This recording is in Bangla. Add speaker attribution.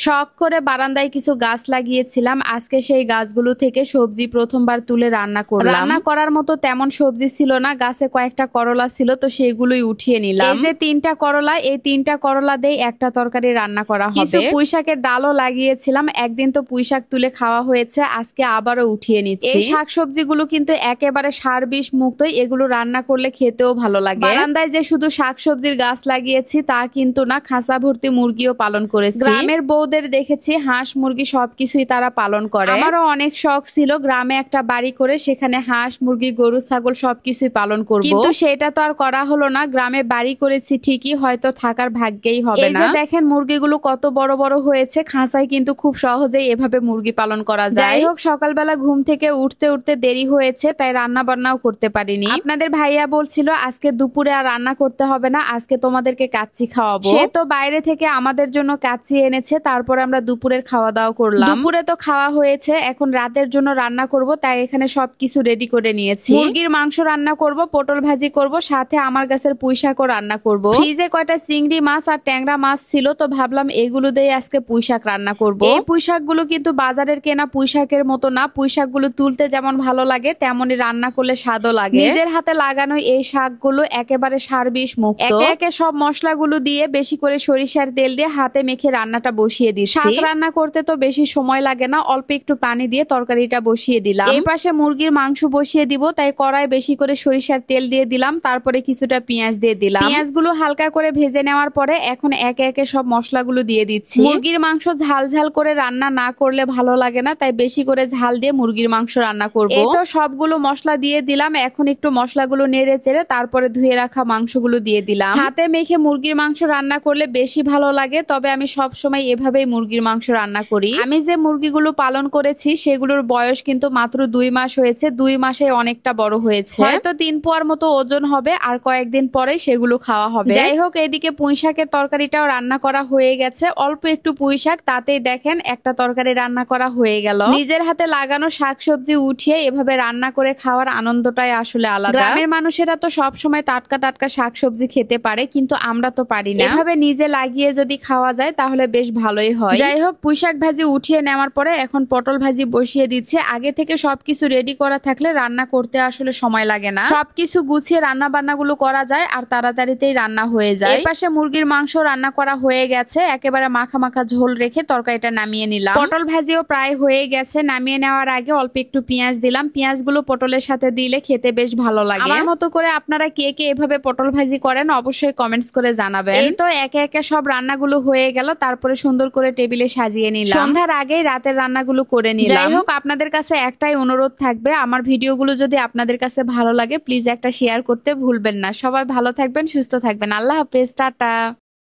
Speaker 1: শখ করে বারান্দায় কিছু গাছ লাগিয়েছিলাম। আজকে সেই গাছগুলো থেকে সবজি প্রথমবার তুলে রান্না করলাম। রান্না করার মতো তেমন সবজি ছিল না, গাছে কয়েকটা করলা ছিল, তো সেগুলোই উঠিয়ে নিলাম। এই যে 3টা করলা, এই 3টা করলা দিয়ে একটা তরকারি রান্না করা হবে। কিছু পুঁইশাকের ডালও লাগিয়েছিলাম, একদিন তো পুঁইশাক তুলে খাওয়া হয়েছে, আজকে আবারও উঠিয়ে নিচ্ছি। এই শাকসবজিগুলো কিন্তু একেবারে সার বিষ মুক্ত, এগুলো রান্না করলে খেতেও ভালো লাগে। বারান্দায় যে শুধু শাকসবজির গাছ লাগিয়েছি তা কিন্তু না, খাঁচা ভর্তি মুরগিও পালন করেছি। গ্রামের বউদের দেখেছি হাঁস মুরগি সবকিছুই তারা পালন করে। আমারও অনেক শখ ছিল গ্রামে একটা বাড়ি করে সেখানে হাঁস মুরগি গরু ছাগল সবকিছুই পালন করব, কিন্তু সেটা তো আর করা হলো না। গ্রামে বাড়ি করেছি ঠিকই, হয়তো থাকার ভাগ্যেই হবে না। দেখেন মুরগিগুলো কত বড় বড় হয়েছে, খাঁচায় কিন্তু খুব সহজেই এভাবে মুরগি পালন করা যায়। যাই হোক, সকালবেলা ঘুম থেকে উঠতে উঠতে দেরি হয়েছে, তাই রান্না বান্নাও করতে পারিনি। আপনাদের ভাইয়া বলছিল আজকে দুপুরে আর রান্না করতে হবে না, আজকে তোমাদেরকে কাচ্চি খাওয়াবো। সে তো বাইরে থেকে আমাদের জন্য কাচ্চি এনেছে, তারপর আমরা দুপুরের খাওয়া দাওয়া করলাম। দুপুরে তো খাওয়া হয়েছে, এখন রাতের জন্য রান্না করব, তাই এখানে সবকিছু রেডি করে নিয়েছি। মুরগির মাংস রান্না করব, পটল ভাজি করব, সাথে আমার গাছের পুঁইশাকও রান্না করব। ফ্রিজে কয়টা চিংড়ি মাছ আর ট্যাংরা মাছ ছিল, তো ভাবলাম এগুলো দিয়ে আজকে পুঁইশাক রান্না করব। এই পুঁইশাকগুলো কিন্তু বাজারের কেনা পুঁইশাকের মতো না, পুঁইশাকগুলো তুলতে যেমন ভালো লাগে তেমনই রান্না করলে স্বাদও লাগে। নিজের হাতে লাগানো এই শাকগুলো একেবারে সার বিষ মুক্ত। একে একে সব মশলাগুলো দিয়ে বেশি করে সরিষার তেল দিয়ে হাতে মেখে রান্নাটা বসিয়ে দিচ্ছি। শাক রান্না করতে তো বেশি সময় লাগে না, অল্প একটু পানি দিয়ে তরকারিটা বসিয়ে দিলাম। এই পাশে মুরগির মাংস বসিয়ে দিব, তাই কড়াই বেশি করে সরিষার তেল দিয়ে দিলাম, তারপরে কিছুটা পেঁয়াজ দিয়ে দিলাম। পেঁয়াজগুলো হালকা করে ভেজে নেওয়ার পরে এখন একে একে সব মশলাগুলো দিয়ে দিচ্ছি। মুরগির মাংস ঝাল ঝাল করে রান্না না করলে ভালো লাগে না, তাই বেশি করে ঝাল দিয়ে মুরগির মাংস রান্না করব। এই তো সবগুলো মশলা দিয়ে দিলাম, এখন একটু মশলাগুলো নেড়ে চেড়ে তারপরে ধুয়ে রাখা মাংসগুলো দিয়ে দিলাম। হাতে মেখে মুরগির মাংস রান্না করলে বেশি ভালো লাগে, তবে আমি সব সময় এভাবেই মুরগির মাংস রান্না করি। আমি যে মুরগিগুলো পালন করেছি সেগুলোর বয়স কিন্তু মাত্র 2 মাস হয়েছে, 2 মাসে অনেকটা বড় হয়েছে, হয়তো 3 পোয়ার মতো ওজন হবে, আর কয়েকদিন পরে সেগুলো খাওয়া হবে। যাই হোক, এদিকে পুঁইশাকের তরকারিটাও রান্না করা হয়ে গেছে। অল্প একটু পুঁইশাক, তাতেই দেখেন একটা তরকারি রান্না করা হয়ে গেল। নিজের হাতে লাগানো শাকসবজি উঠিয়ে এভাবে রান্না করে খাওয়ার আনন্দটাই আসলে আলাদা। গ্রামের মানুষেরা তো সব সময় টাটকা টাটকা শাকসবজি খেতে পারে, কিন্তু আমরা তো পারি না। এভাবে নিজে লাগিয়ে যদি খাওয়া যায় তাহলে বেশ ভালোই হয়। যাই হোক, পুঁইশাক ভাজি উঠিয়ে নেওয়ার পরে এখন পটল ভাজি বসিয়ে দিচ্ছে। আগে থেকে সবকিছু রেডি করা থাকলে রান্না করতে আসলে সময় লাগে না, সবকিছু গুছিয়ে রান্না বান্নাগুলো করা যায় আর তাড়াতাড়িতেই রান্না হয়ে যায়। এই পাশে মুরগির মাংস রান্না করা হয়ে গেছে, একেবারে মাখা মাখা ঝোল রেখে তরকারিটা নামিয়ে নিলাম। পটল ভাজিও প্রায় হয়ে গেছে, নামিয়ে নেওয়ার আগে অল্প একটু পেঁয়াজ দিলাম। পেঁয়াজগুলো পটলের সাথে দিলে খেতে বেশ ভালো লাগে। আমার মতো করে আপনারা কে কে এভাবে পটল ভাজি করেন অবশ্যই কমেন্টস করে জানাবেন। এই তো একে একে সব রান্নাগুলো হয়ে গেল, তারপরে সুন্দর করে টেবিলে সাজিয়ে নিলাম। সন্ধ্যার আগেই রাতের রান্নাগুলো করে নিলাম। যাই হোক, আপনাদের কাছে একটাই অনুরোধ থাকবে, আমার ভিডিওগুলো যদি আপনাদের কাছে ভালো লাগে প্লিজ একটা শেয়ার করতে ভুলবেন না। সবাই ভালো থাকবেন, সুস্থ থাকবেন। আল্লাহ হাফেজ, টাটা।